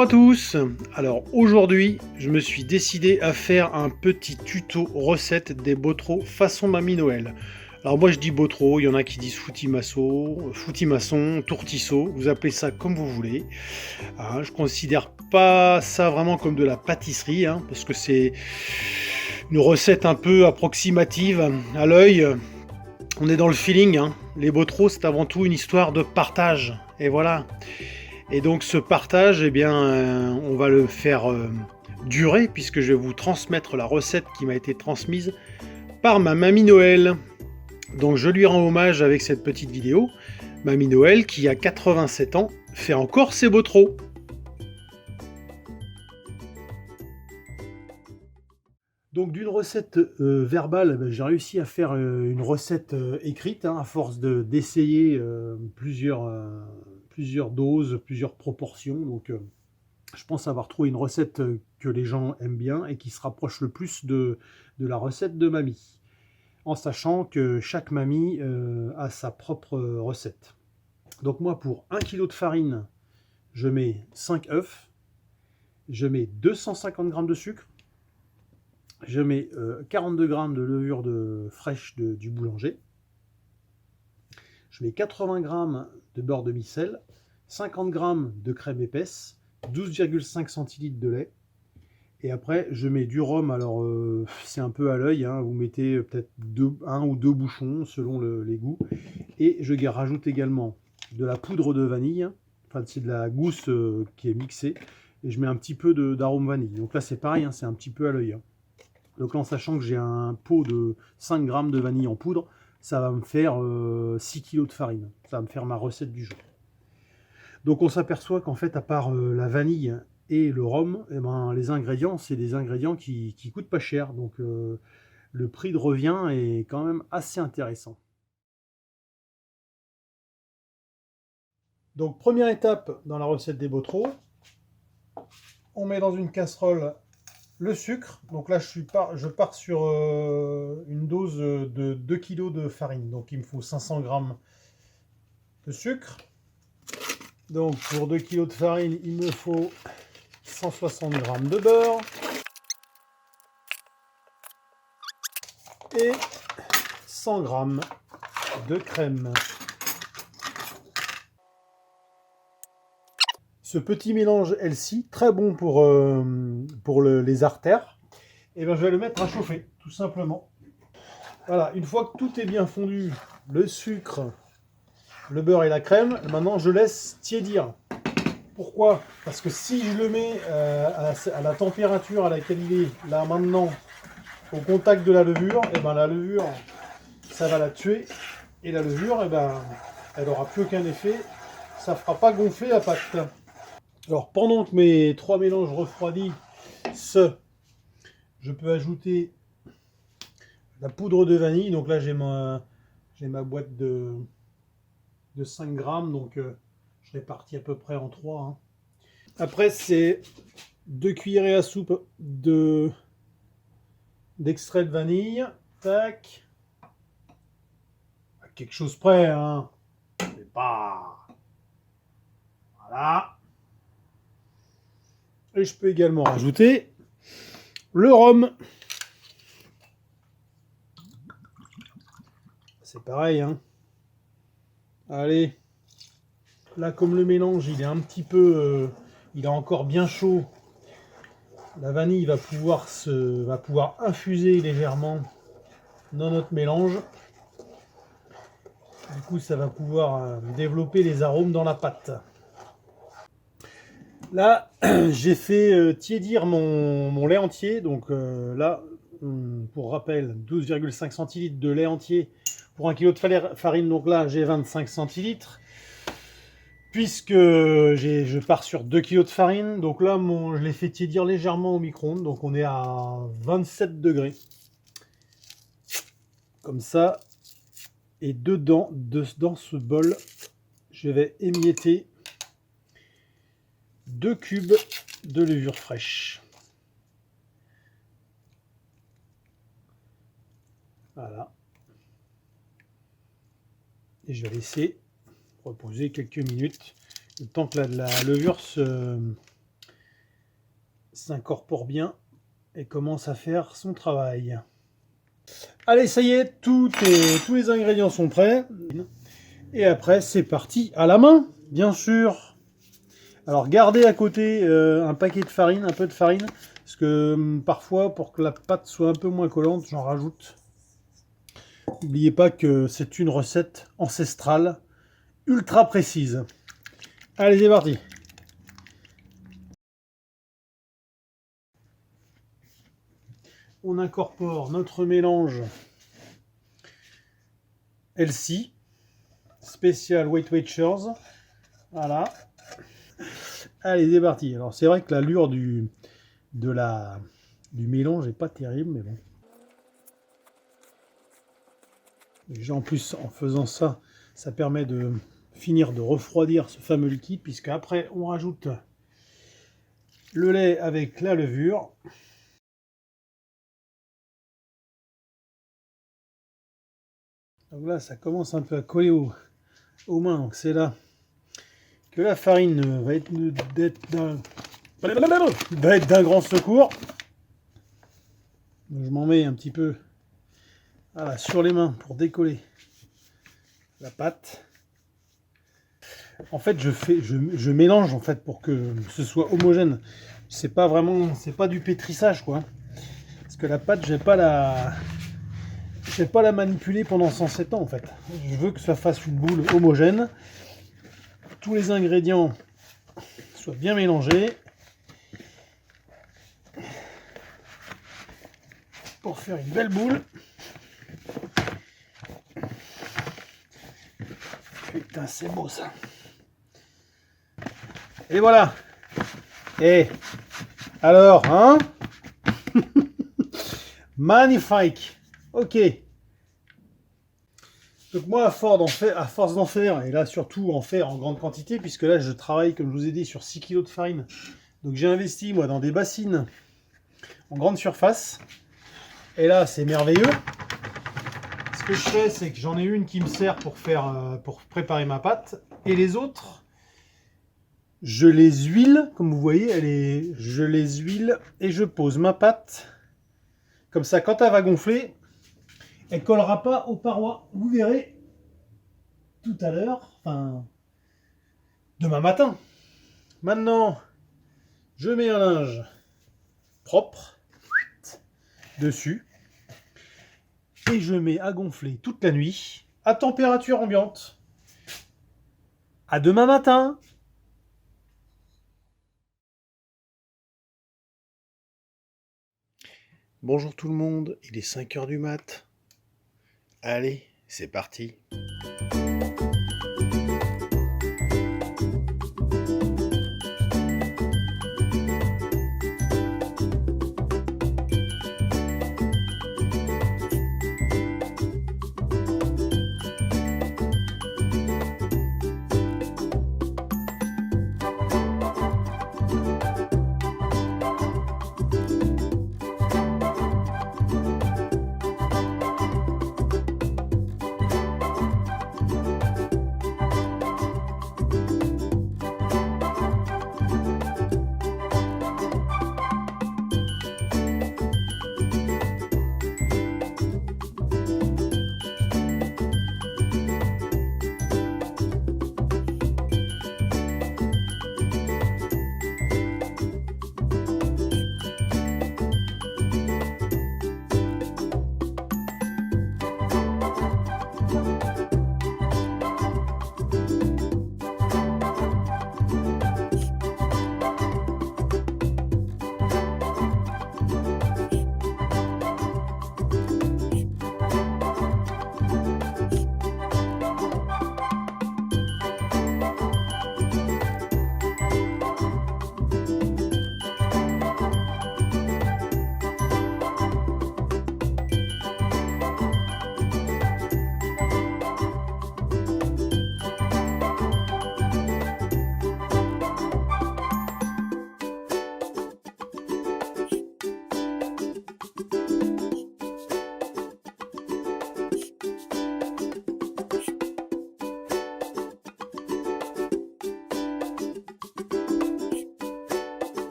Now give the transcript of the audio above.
Bonjour à tous. Alors aujourd'hui, je me suis décidé à faire un petit tuto recette des Botro façon Mamie Noël. Alors moi je dis Botro, il y en a qui disent foutimasson, tourtisseau, vous appelez ça comme vous voulez. Hein, je considère pas ça vraiment comme de la pâtisserie, hein, parce que c'est une recette un peu approximative à l'œil. On est dans le feeling, hein. Les Botro c'est avant tout une histoire de partage. Et voilà. Et donc ce partage, eh bien, on va le faire durer puisque je vais vous transmettre la recette qui m'a été transmise par ma Mamie Noël. Donc je lui rends hommage avec cette petite vidéo. Mamie Noël qui a 87 ans fait encore ses Botro. Donc d'une recette verbale, j'ai réussi à faire une recette écrite, hein, à force d'essayer plusieurs doses, plusieurs proportions. Donc je pense avoir trouvé une recette que les gens aiment bien et qui se rapproche le plus de la recette de mamie. En sachant que chaque mamie a sa propre recette. Donc moi pour 1 kg de farine, je mets 5 œufs, je mets 250 g de sucre, je mets 42 g de levure fraîche du boulanger, je mets 80 g de beurre de micelle, 50 g de crème épaisse, 12,5 centilitres de lait, et après je mets du rhum. Alors c'est un peu à l'œil, hein, vous mettez peut-être un ou deux bouchons selon les goûts, et je rajoute également de la poudre de vanille, enfin c'est de la gousse qui est mixée, et je mets un petit peu d'arôme vanille. Donc là c'est pareil, hein, c'est un petit peu à l'œil, hein. Donc là, en sachant que j'ai un pot de 5 g de vanille en poudre, ça va me faire 6 kg de farine. Ça va me faire ma recette du jour. Donc on s'aperçoit qu'en fait, à part la vanille et le rhum, eh ben, les ingrédients, c'est des ingrédients qui coûtent pas cher. Donc le prix de revient est quand même assez intéressant. Donc première étape dans la recette des Botro, on met dans une casserole le sucre. Donc là je pars sur une dose de 2 kg de farine, donc il me faut 500 g de sucre. Donc pour 2 kg de farine, il me faut 160 g de beurre et 100 g de crème. Ce petit mélange Elsie, très bon pour les artères, et bien je vais le mettre à chauffer, tout simplement. Voilà, une fois que tout est bien fondu, le sucre, le beurre et la crème, maintenant je laisse tiédir. Pourquoi? Parce que si je le mets à la température à laquelle il est, là maintenant, au contact de la levure, et ben la levure, ça va la tuer, et la levure, et ben, elle n'aura plus aucun effet, ça ne fera pas gonfler la pâte. Alors pendant que mes trois mélanges refroidissent, je peux ajouter la poudre de vanille. Donc là j'ai ma boîte de 5 grammes, donc je répartis à peu près en 3. Hein. Après c'est 2 cuillerées à soupe d'extrait de vanille. Tac. À quelque chose près, hein. C'est pas... Voilà. Et je peux également rajouter le rhum. C'est pareil, hein. Allez. Là, comme le mélange, il est un petit peu... il est encore bien chaud. La vanille va pouvoir infuser légèrement dans notre mélange. Du coup, ça va pouvoir développer les arômes dans la pâte. Là, j'ai fait tiédir mon lait entier. Donc là, pour rappel, 12,5 centilitres de lait entier pour 1 kg de farine. Donc là, j'ai 25 centilitres. Puisque je pars sur 2 kg de farine. Donc là, je l'ai fait tiédir légèrement au micro-ondes. Donc on est à 27 degrés. Comme ça. Et dedans, dans ce bol, je vais émietter 2 cubes de levure fraîche. Voilà. Et je vais laisser reposer quelques minutes, le temps que la levure s'incorpore bien et commence à faire son travail. Allez, ça y est, tous les ingrédients sont prêts. Et après, c'est parti à la main, bien sûr. Alors, gardez à côté un paquet de farine, un peu de farine, parce que parfois, pour que la pâte soit un peu moins collante, j'en rajoute. N'oubliez pas que c'est une recette ancestrale, ultra précise. Allez, c'est parti. On incorpore notre mélange Healthy, spécial Weight Watchers. Voilà. Allez, c'est parti. Alors, c'est vrai que l'allure du mélange n'est pas terrible, mais bon. Déjà, en plus, en faisant ça, ça permet de finir de refroidir ce fameux liquide, puisque après, on rajoute le lait avec la levure. Donc là, ça commence un peu à coller aux mains. Donc c'est là que la farine va être d'un grand secours. Donc je m'en mets un petit peu voilà, sur les mains pour décoller la pâte. En fait, je mélange en fait pour que ce soit homogène. C'est pas vraiment, c'est pas du pétrissage quoi. Parce que la pâte, je vais pas la manipuler pendant 107 ans en fait. Je veux que ça fasse une boule homogène. Tous les ingrédients soient bien mélangés pour faire une belle boule. Putain, c'est beau ça. Et voilà. Et alors, hein? Magnifique. Ok. Donc moi, à force d'en faire, et là surtout en faire en grande quantité, puisque là je travaille, comme je vous ai dit, sur 6 kg de farine. Donc j'ai investi, moi, dans des bassines en grande surface. Et là, c'est merveilleux. Ce que je fais, c'est que j'en ai une qui me sert pour préparer ma pâte. Et les autres, je les huile, comme vous voyez, je les huile et je pose ma pâte. Comme ça, quand elle va gonfler, elle ne collera pas aux parois. Vous verrez tout à l'heure, enfin, demain matin. Maintenant, je mets un linge propre dessus et je mets à gonfler toute la nuit à température ambiante. À demain matin. Bonjour tout le monde, il est 5 h du mat. Allez, c'est parti.